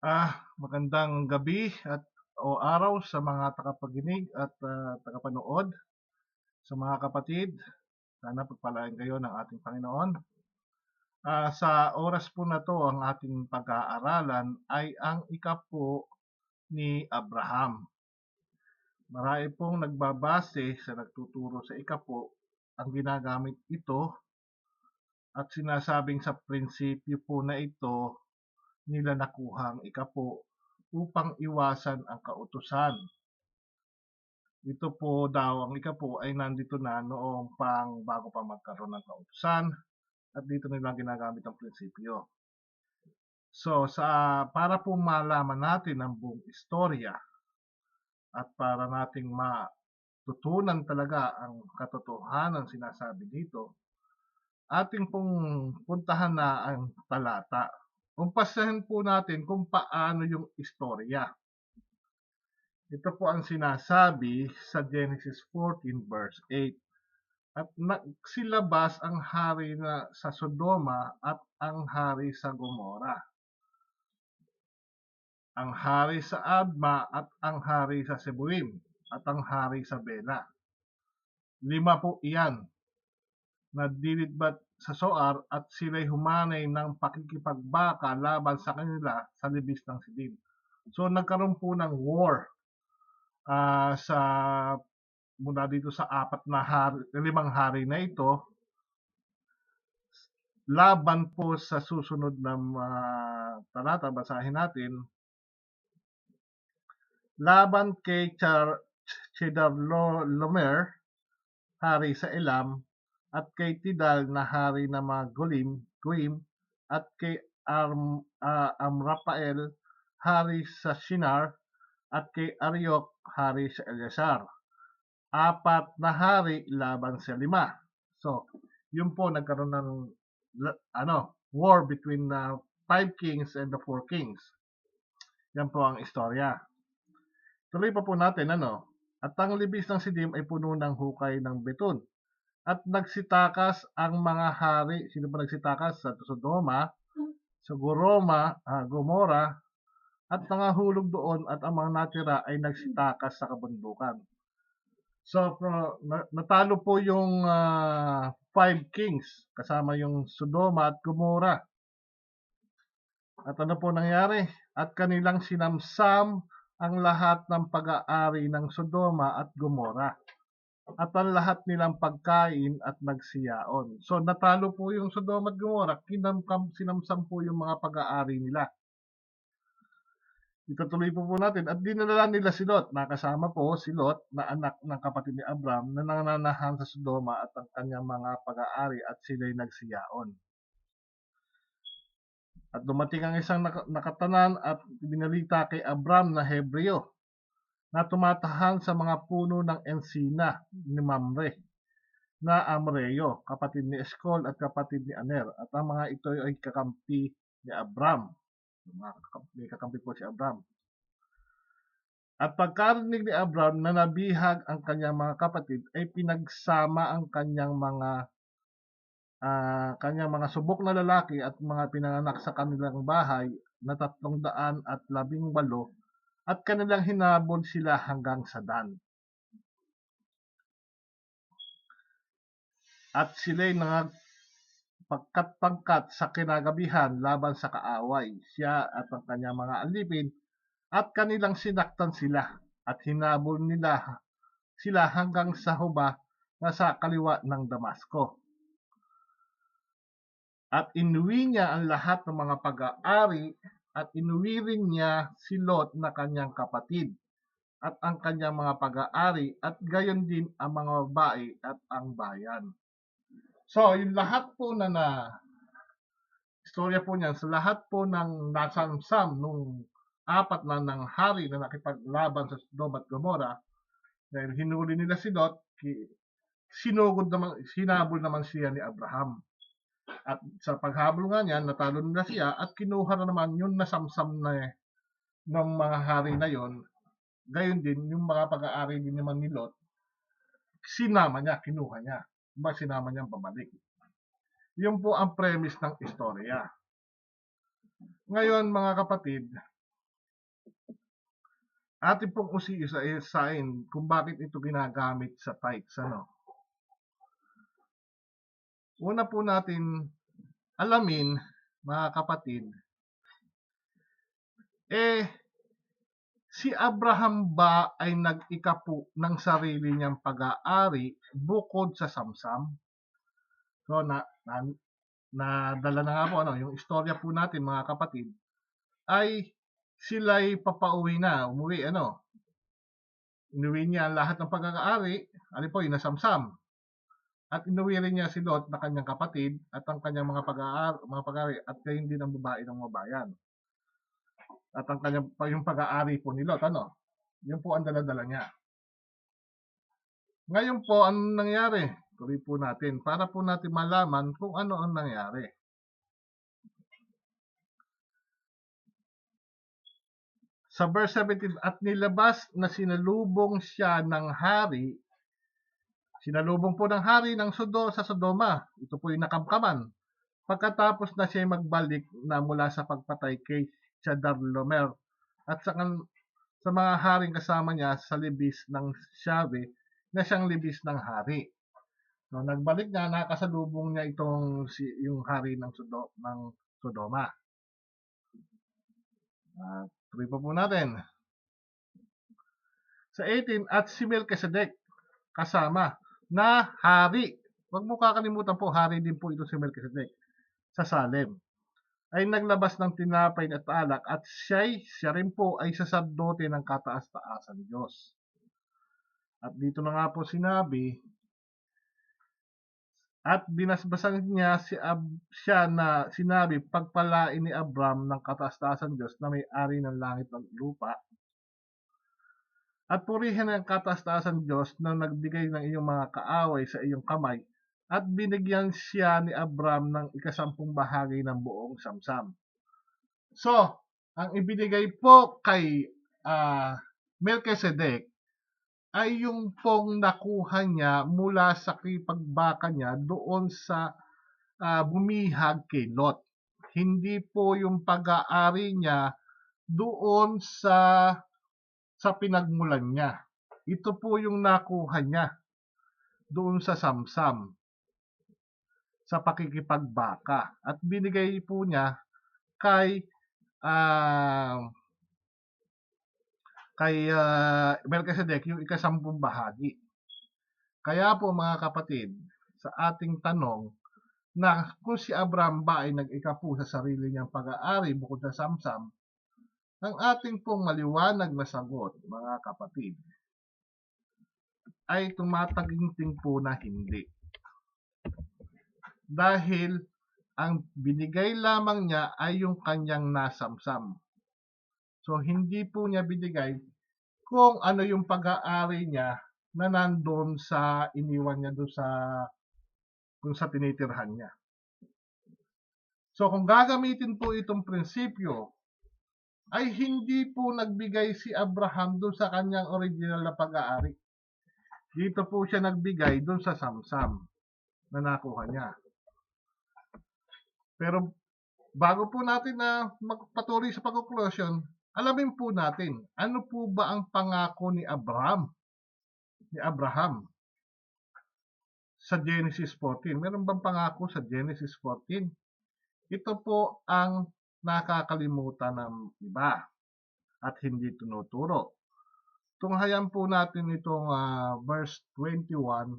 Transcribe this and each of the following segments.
Magandang gabi at o araw sa mga tagapakinig at tagapanood. Sa mga kapatid, sana pagpalain kayo ng ating Panginoon. Sa oras po na to, ang ating pag-aaralan ay ang ikapo ni Abraham. Marami pong nagbabase sa nagtuturo sa ikapo ang ginagamit ito at sinasabing sa prinsipyo po na ito nila nakuha ang ikapo upang iwasan ang kautusan. Ito po daw, ang ikapo ay nandito na noong bago pa magkaroon ng kautusan at dito nila ginagamit ang prinsipyo. So, para po malaman natin ang buong istorya at para nating matutunan talaga ang katotohanan sinasabi dito, ating pong puntahan na ang talata. Umpasahin po natin kung paano yung istorya. Ito po ang sinasabi sa Genesis 14 verse 8. At nagsilabas ang hari na sa Sodoma at ang hari sa Gomora, ang hari sa Adma at ang hari sa Seboim at ang hari sa Bela. 5 po iyan na dilidbat sa Soar at sila'y humanay ng pakikipagbaka laban sa kanila sa libis ng Sidim. So nagkaroon po ng war sa mula dito sa 5 hari na ito laban po sa susunod na talata. Basahin natin. Laban kay Chedorlaomer, hari sa Elam, at kay Tidal na hari ng mga Goyim, at kay Amrapael, hari sa Shinar, at kay Ariok, hari sa Eleazar. 4 na hari laban sa 5. So, yun po nagkaroon ng war between 5 kings and the 4 kings. Yan po ang istorya. Tuloy pa po natin, At ang libis ng Sidim ay puno ng hukay ng beton. At nagsitakas ang mga hari. Sino ba nagsitakas? Sa Sodoma, sa Gomora, at nangahulog doon at ang mga natira ay nagsitakas sa kabundukan. So, natalo po yung 5 kings kasama yung Sodoma at Gomora. At ano po nangyari? At kanilang sinamsam ang lahat ng pag-aari ng Sodoma at Gomora at ang lahat nilang pagkain at nagsiyaon. So natalo po yung Sodoma at Gomora, sinamsam po yung mga pag-aari nila. Itutuloy po natin. At dinala nila si Lot, nakasama po si Lot na anak ng kapatid ni Abram na nananahan sa Sodoma at ang kanyang mga pag-aari at sila'y nagsiyaon. At dumating ang isang nakatanan at binalita kay Abram na Hebreo na tumatahan sa mga puno ng ensina ni Mamre na Amreo, kapatid ni Eskol at kapatid ni Aner. At ang mga ito ay kakampi ni Abram. May kakampi po si Abram. At pagkarinig ni Abram na nabihag ang kanyang mga kapatid, ay pinagsama ang kanyang mga subok na lalaki at mga pinanganak sa kanilang bahay na 318 at kanilang hinabol sila hanggang sa Dan. At sila'y nagpagkat-pangkat sa kinagabihan laban sa kaaway, siya at ang kanyang mga alipin, at kanilang sinaktan sila at hinabol nila sila hanggang sa Hoba na sa kaliwa ng Damasco. At inuwi niya ang lahat ng mga pag-aari at inuwi rin niya si Lot na kanyang kapatid at ang kanyang mga pag-aari at gayon din ang mga babae at ang bayan. So, yung lahat po na istorya po niyan, sa lahat po ng nasamsam nung 4 na ng hari na nakipaglaban sa Sodoma at Gomora, dahil hinuli nila si Lot, sinabol naman siya ni Abraham. At sa paghabol nga niya, natalo nila siya at kinuha na naman yung nasamsam na ng mga hari na yon. Gayon din, yung mga pag-aari din naman ni Lot, kinuha niya. Sinama niyang pabalik. Yun po ang premise ng istorya. Ngayon mga kapatid, atin pong usisain kung bakit ito ginagamit sa tithes. Una po natin alamin, mga kapatid, si Abraham ba ay nag-ikapu ng sarili niyang pag-aari bukod sa samsam? So, nadala na nga po, yung istorya po natin, mga kapatid, ay sila'y umuwi, inuwi niya lahat ng pag-aari, yung nasamsam. At inuwi rin niya si Lot na kanyang kapatid at ang kanyang mga pag-aari at gayon din ang babae ng mabayan. At ang kanyang yung pag-aari po ni Lot, yun po ang dala-dala niya. Ngayon po, ano nangyari? Tuloy po natin para po natin malaman kung ano ang nangyari. Sa verse 17, at nilabas na sinalubong siya ng hari. Sinalubong po ng hari ng sa Sodoma. Ito po yung nakamkaman. Pagkatapos na siya magbalik na mula sa pagpatay kay Chedorlaomer at sa mga haring kasama niya sa libis ng Shabe na siyang libis ng hari. So, nagbalik niya, nakasalubong niya yung hari ng Sodoma. Tuloy po natin. Sa 18, at si Melchizedek kasama na hari. Huwag mo kakalimutan po, hari din po ito si Melchizedek sa Salem. Ay naglabas ng tinapay at alak at siya rin po ay saserdote ng kataas-taasan Diyos. At dito na nga po sinabi, at binasbasan niya siya na sinabi, pagpalain ni Abram ng kataas-taasan Diyos na may-ari ng langit at lupa. At purihin ang kataas-taasan Diyos na nagbigay ng iyong mga kaaway sa iyong kamay at binigyan siya ni Abram ng 10% ng buong samsam. So, ang ibinigay po kay Melchizedek ay yung pong nakuha niya mula sa kipagbaka niya doon sa bumihag kay Lot. Hindi po yung pag-aari niya doon sa pinagmulan niya. Ito po yung nakuha niya doon sa samsam, sa pakikipagbaka. At binigay po niya kay Melchizedek yung 10% bahagi. Kaya po, mga kapatid, sa ating tanong na kung si Abraham ba ay nag-ikapu sa sarili niyang pag-aari bukod sa samsam, ang ating pong maliwanag na sagot, mga kapatid, ay tumataginting po na hindi. Dahil ang binigay lamang niya ay yung kanyang nasamsam. So, hindi po niya binigay kung ano yung pag-aari niya na nandun sa iniwan niya doon kung sa tinitirhan niya. So, kung gagamitin po itong prinsipyo, ay hindi po nagbigay si Abraham doon sa kanyang original na pag-aari. Dito po siya nagbigay doon sa samsam na nakuha niya. Pero bago po natin na magpatuloy sa pag-conclusion, alamin po natin, ano po ba ang pangako ni Abraham sa Genesis 14? Meron bang pangako sa Genesis 14? Ito po ang nakakalimutan ng iba at hindi tinuturo. Tunghayan po natin itong verse 21,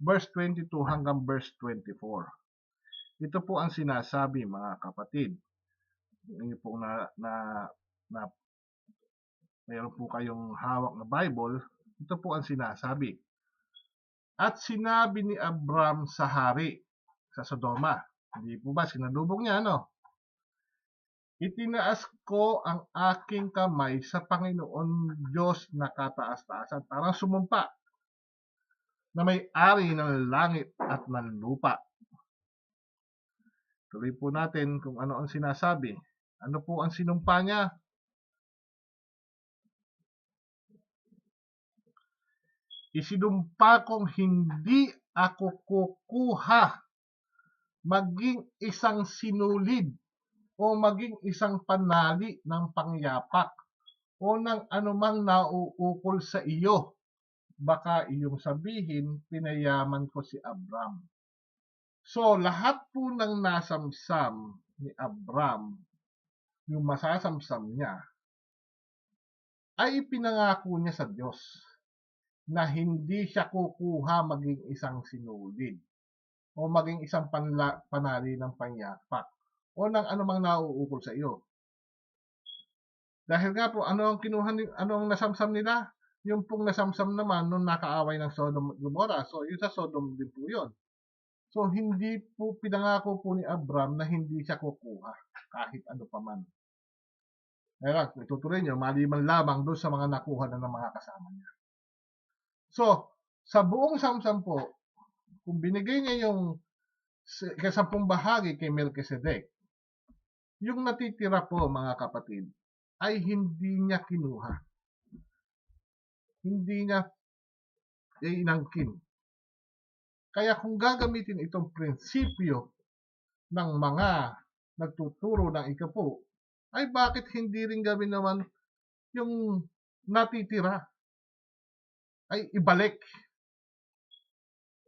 verse 22 hanggang verse 24. Ito po ang sinasabi, mga kapatid. Hindi po mayroon po kayong hawak na Bible, ito po ang sinasabi. At sinabi ni Abram sa hari sa Sodoma, hindi po ba sinalubong niya, itinaas ko ang aking kamay sa Panginoon Diyos na kataas-taasan. Parang sumumpa na may-ari ng langit at ng lupa. Tuloy po natin kung ano ang sinasabi. Ano po ang sinumpa niya? Isinumpa kong hindi ako kukuha maging isang sinulid o maging isang panali ng pangyapak o ng anumang nauukol sa iyo. Baka iyong sabihin, pinayaman ko si Abram. So, lahat po ng nasamsam ni Abram, yung masasamsam niya, ay pinangako niya sa Diyos na hindi siya kukuha maging isang sinulid o maging isang panali ng panyapak o ng anumang nauukol sa iyo. Dahil nga po, ano ang nasamsam nila? Yung pong nasamsam naman nung nakaaway ng Sodom at Gomorrah. So, yung sa Sodom din po yun. So, hindi po pinangako po ni Abram na hindi siya kukuha kahit ano pa man. Kaya itutuloy nyo, maliban lamang doon sa mga nakuha na ng mga kasama niya. So, sa buong samsam po, kung binigay niya yung 10 bahagi kay Melchizedek, yung natitira po mga kapatid, ay hindi niya kinuha. Hindi niya inangkin. Kaya kung gagamitin itong prinsipyo ng mga nagtuturo ng ikapo, ay bakit hindi rin gawin naman yung natitira ay ibalik?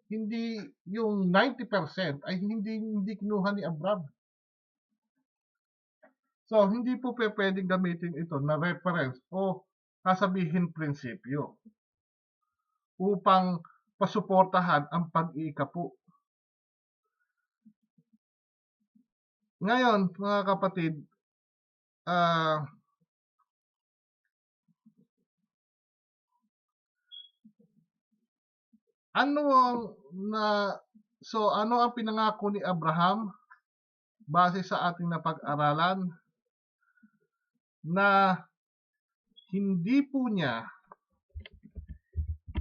Hindi yung 90% ay hindi kinuha ni Abram. So, hindi po pwedeng gamitin ito na reference o sasabihin prinsipyo upang pasuportahan ang pag-iikapo. Ngayon, mga kapatid, ano ang pinangako ni Abraham base sa ating napag-aralan na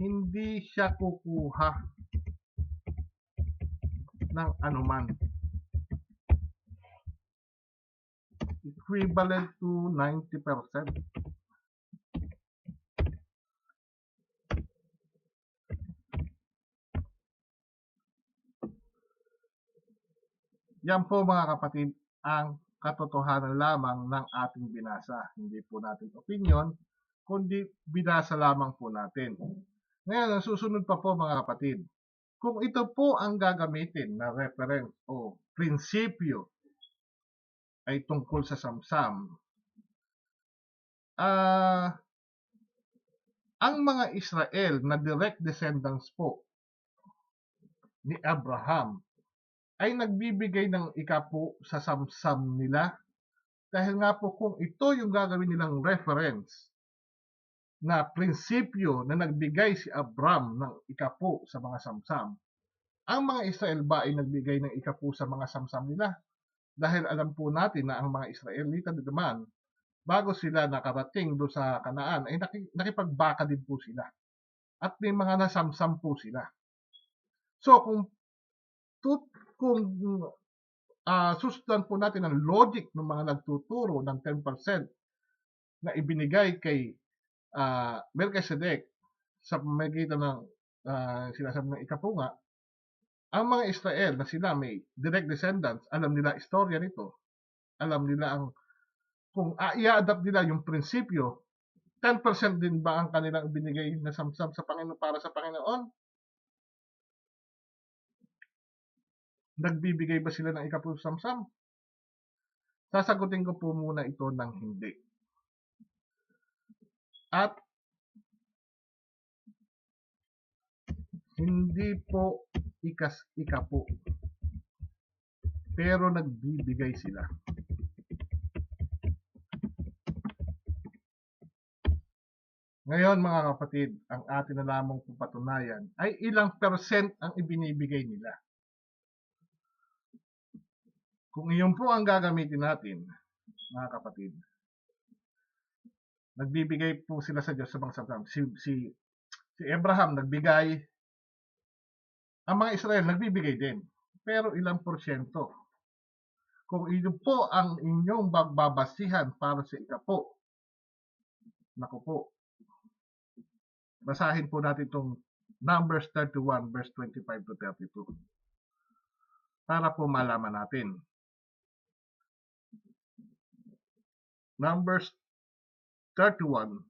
hindi siya kukuha ng anuman. Equivalent to 90%. Yan po mga kapatid ang katotohanan lamang ng ating binasa. Hindi po natin opinion, kundi binasa lamang po natin. Ngayon, ang susunod pa po mga kapatid, kung ito po ang gagamitin na reference o prinsipyo ay tungkol sa samsam, ang mga Israel na direct descendants po ni Abraham ay nagbibigay ng ikapo sa samsam nila dahil nga po kung ito yung gagawin nilang reference na prinsipyo na nagbigay si Abram ng ikapo sa mga samsam, ang mga Israel ba ay nagbigay ng ikapo sa mga samsam nila? Dahil alam po natin na ang mga Israelita naman, bago sila nakarating do sa Kanaan, ay nakipagbaka din po sila. At may mga nasamsam po sila. So, kung susundan po natin ang logic ng mga nagtuturo ng 10% na ibinigay kay Melchizedek sa pamamagitan ng sinasabi ng ikapunga, ang mga Israel na sila may direct descendants, alam nila istorya nito, alam nila kung i-adapt nila yung prinsipyo, 10% din ba ang kanilang binigay na samsam sa Panginoon para sa Panginoon? Nagbibigay ba sila ng ikapo samsam? Sasagutin ko po muna ito ng hindi. At hindi po ikapo. Pero nagbibigay sila. Ngayon mga kapatid, ang atin na lamang patunayan ay ilang percent ang ibinibigay nila. Kung iyon po ang gagamitin natin, mga kapatid, nagbibigay po sila sa Diyos sa mga samsam. Si Abraham nagbigay, ang mga Israel nagbibigay din. Pero ilang porsyento? Kung iyon po ang inyong bagbabasihan para sa ikapo, naku po, basahin po natin itong Numbers 31 verse 25 to 32 para po malaman natin. Numbers 31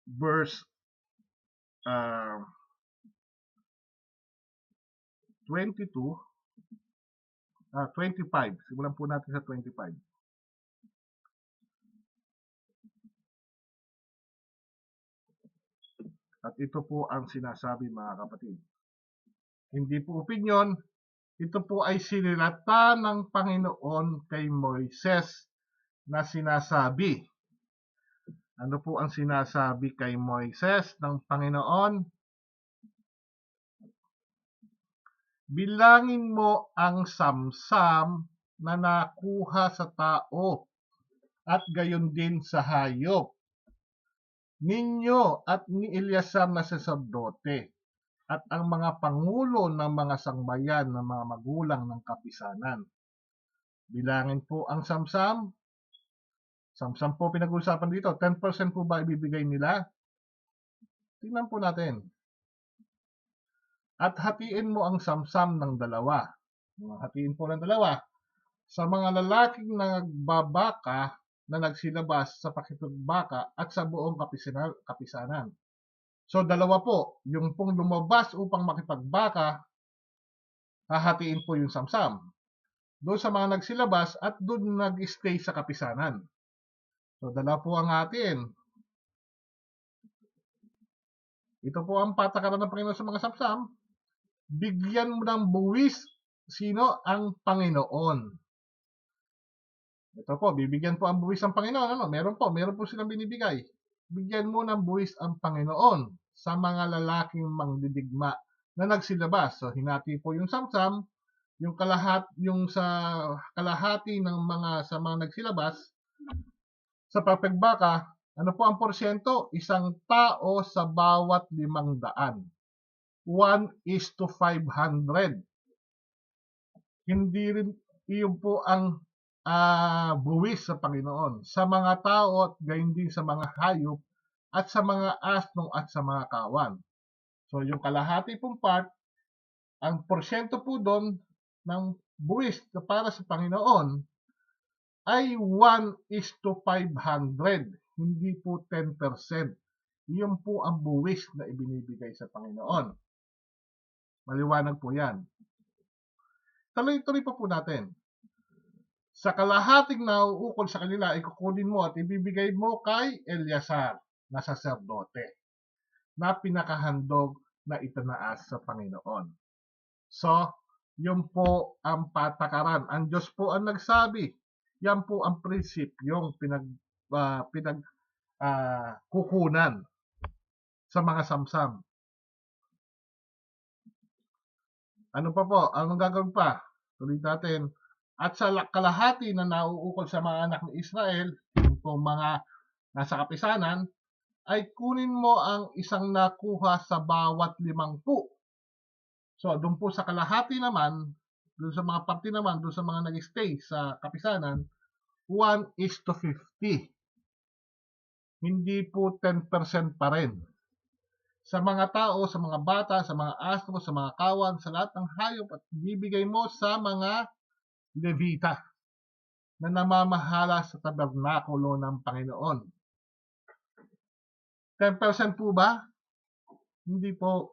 verse 22, 25. Simulan po natin sa 25. At ito po ang sinasabi, mga kapatid. Hindi po opinion, ito po ay sinilata ng Panginoon kay Moises na sinasabi. Ano po ang sinasabi kay Moises ng Panginoon? Bilangin mo ang samsam na nakuha sa tao at gayon din sa hayop ninyo at ni Eleazar na saserdote at ang mga pangulo ng mga sangbayan ng mga magulang ng kapisanan. Bilangin po ang samsam. Samsam po pinag-uusapan dito. 10% po ba ibibigay nila? Tingnan po natin. At hatiin mo ang samsam ng dalawa. Hatiin po ng dalawa. Sa mga lalaking nagbabaka na nagsilabas sa pakipagbaka at sa buong kapisanan. So dalawa po, yung pong lumabas upang makipagbaka, hahatiin po yung samsam. Doon sa mga nagsilabas at doon nag-stay sa kapisanan. So dalawa po ang hatiin. Ito po ang patakaran ng Panginoon sa mga samsam. Bigyan mo ng buwis sino ang Panginoon. Ito po, bibigyan po ang buwis ang Panginoon. Ano? Meron po silang binibigay. Bigyan mo ng buwis ang Panginoon sa mga lalaking mangdidigma na nagsilabas. So, hinati po yung samsam, yung sa kalahati ng mga nagsilabas sa papagbaka. Ano po ang porsyento? Isang tao sa bawat 500. 1:500. Hindi rin iyon po ang buwis sa Panginoon sa mga tao at gayon din sa mga hayop at sa mga asno at sa mga kawan. So yung kalahati pong part, ang porsyento po doon ng buwis na para sa Panginoon ay 1:500, hindi po 10%. Iyon po ang buwis na ibinibigay sa Panginoon. Maliwanag po yan. Tuloy-tuloy pa po natin. Sa kalahating nauukol sa kanila, ikukunin mo at ibibigay mo kay Eleazar na saserdote na pinakahandog na itinaas sa Panginoon. So, yun po ang patakaran. Ang Diyos po ang nagsabi. Yan po ang prinsipyong kukunan sa mga samsam. Ano pa po? Anong gagawin pa? Tuloy natin. At sa kalahati na nauukol sa mga anak ni Israel, yung po mga nasa kapisanan, ay kunin mo ang isang nakuha sa bawat 50. So, doon po sa kalahati naman, doon sa mga party naman, doon sa mga nag-stay sa kapisanan, 1:50. Hindi po 10% pa rin. Sa mga tao, sa mga bata, sa mga asno, sa mga kawan, sa lahat ng hayop at bibigay mo sa mga Levita na namamahala sa tabernakulo ng Panginoon. 10% po ba? Hindi po.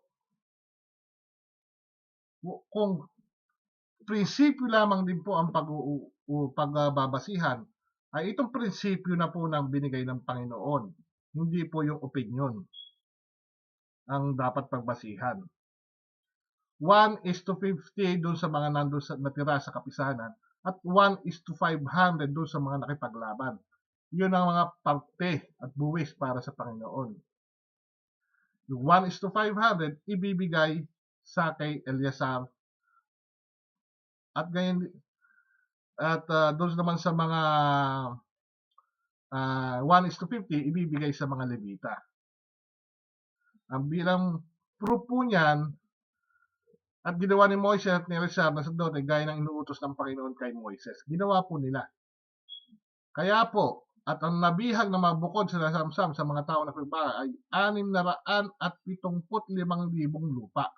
Kung prinsipyo lamang din po ang pagbabasihan, ay itong prinsipyo na po ng binigay ng Panginoon. Hindi po yung opinion ang dapat pagbasihan. 1:50 doon sa mga nandun natira sa kapisanan at 1:500 doon sa mga nakipaglaban. Yun ang mga parte at buwis para sa Panginoon. Yung 1:500 ibibigay sa kay Eleazar at ganyan doon naman sa mga 1:50 ibibigay sa mga Levita. Ang bilang proof po niyan at ginawa ni Moises at ni Eleazar na sacerdote gaya ng inuutos ng Panginoon kay Moises. Ginawa po nila. Kaya po, at ang nabihag na mabukod sa samsam sa mga tao na pagbaka ay 675,000 lupa.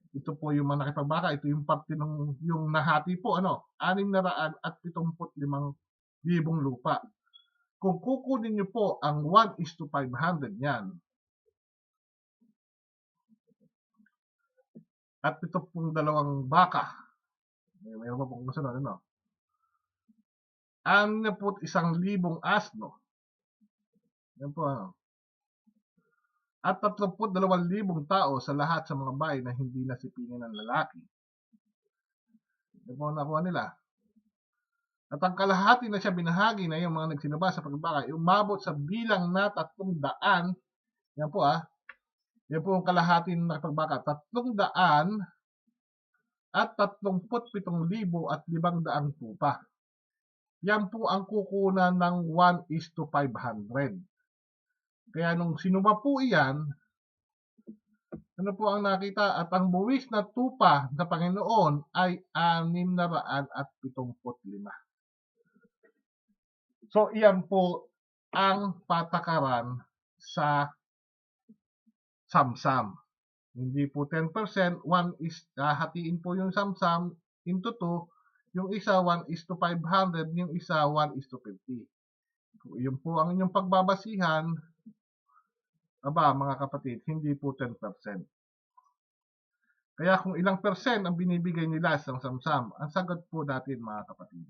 Ito po yung mga nakipagbaka, ito yung parte ng yung nahati po, 675,000 lupa. Kung kukunin niyo po ang 1:500 niyan, at ito pong dalawang baka, mayroon pa pong kasunod, 61,000 asno, yan po, at 32,000 tao sa lahat sa mga bahay na hindi nasipingin ng lalaki. Yan po ang nakuha nila. At ang kalahati na siya binahagi na yung mga nagsinaba sa pagbaka, umabot sa bilang na 300. Yan po yan po ang kalahati ng pagbaka, 300 at 37,500 tupa. Yan po ang kukunan ng 1:500. Kaya nung sinuba po iyan, ano po ang nakita? At ang buwis na tupa ng Panginoon ay 675. So, iyan po ang patakaran sa samsam. Hindi po 10%, hatiin po yung samsam into 2, yung isa 1:500, yung isa 1:50. Yun po ang inyong pagbabasihan, mga kapatid, hindi po 10%. Kaya kung ilang percent ang binibigay nila sa samsam, ang sagot po natin mga kapatid,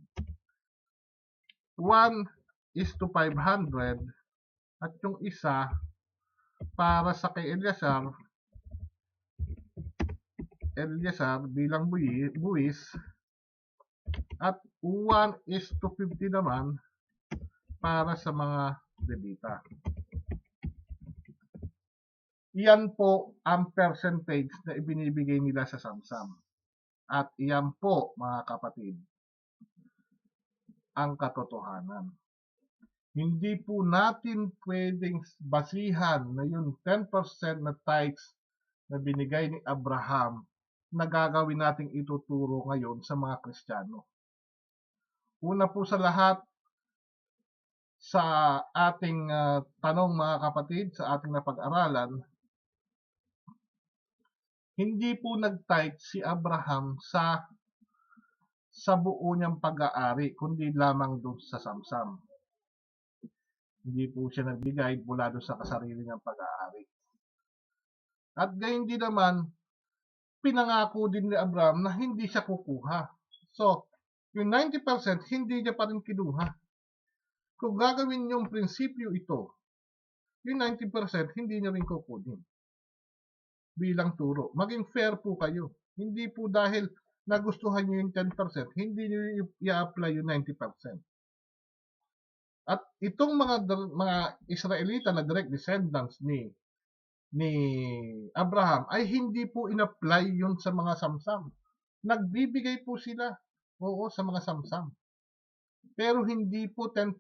1:500, at yung isa para sa kay Eliasar bilang buwis, at 1:50 naman para sa mga Levita. Iyan po ang percentage na ibinibigay nila sa samsam. At iyan po, mga kapatid, ang katotohanan. Hindi po natin pwedeng basihan na yung 10% na tithes na binigay ni Abraham na gagawin nating ituturo ngayon sa mga Kristiyano. Una po sa lahat, sa ating tanong mga kapatid, sa ating napag-aralan, hindi po nag-tithe si Abraham sa buo niyang pag-aari, kundi lamang doon sa samsam. Hindi po siya nagbigay mula doon sa kasarili niyang pag-aari. At gayon din naman, pinangako din ni Abraham na hindi siya kukuha. So, yung 90% hindi niya pa rin kinuha. Kung gagawin yung prinsipyo ito, yung 90% hindi niya rin kukunin bilang turo. Maging fair po kayo. Hindi po dahil nagustuhan niyo yung 10%, hindi niyo i-apply yung 90%. At itong mga Israelita na direct descendants ni Abraham ay hindi po in-apply yun sa mga samsam. Nagbibigay po sila, sa mga samsam. Pero hindi po 10%.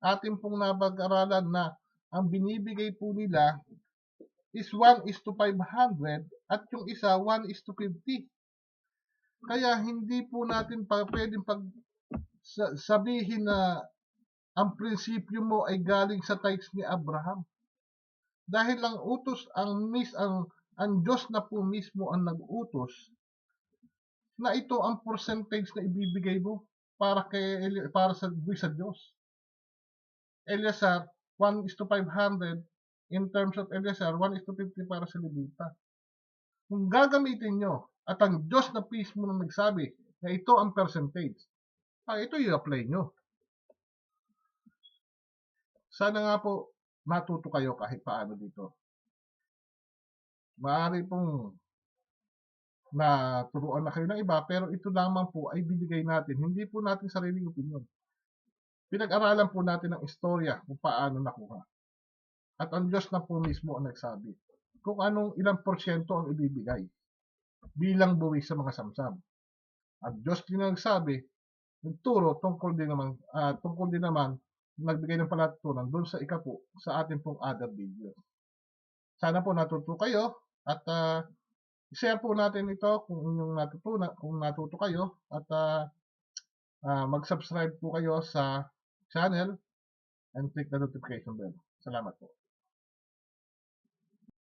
Atin pong nabag-aralan na ang binibigay po nila is 1:500 at yung isa 1:50. Kaya hindi po natin pwedeng sabihin na ang prinsipyo mo ay galing sa tithes ni Abraham. Dahil ang utos, ang Diyos na po mismo ang nag-utos na ito ang percentage na ibibigay mo para sa Diyos. Eliasar 1:500, in terms of Eliasar 1:50 para sa Levita. Kung gagamitin nyo at ang Diyos na mismo na nagsabi na ito ang percentage, ito i-apply nyo. Sana nga po matuto kayo kahit paano dito. Maaari pong naturuan na kayo ng iba, pero ito lamang po ay binigay natin. Hindi po natin sariling opinion. Pinag-aralan po natin ang istorya kung paano nakuha. At ang Diyos na po mismo ang nagsabi kung anong ilang porsyento ang ibibigay bilang buwis sa mga samsam. At Diyos din ang nagsabi, nagturo tungkol din naman nagbigay ng palatutunan doon sa ikapo sa ating pong other video. Sana po natuto kayo at i-share po natin ito kung inyong natutunan, kung natuto kayo, at mag-subscribe po kayo sa channel and click the notification bell. Salamat po.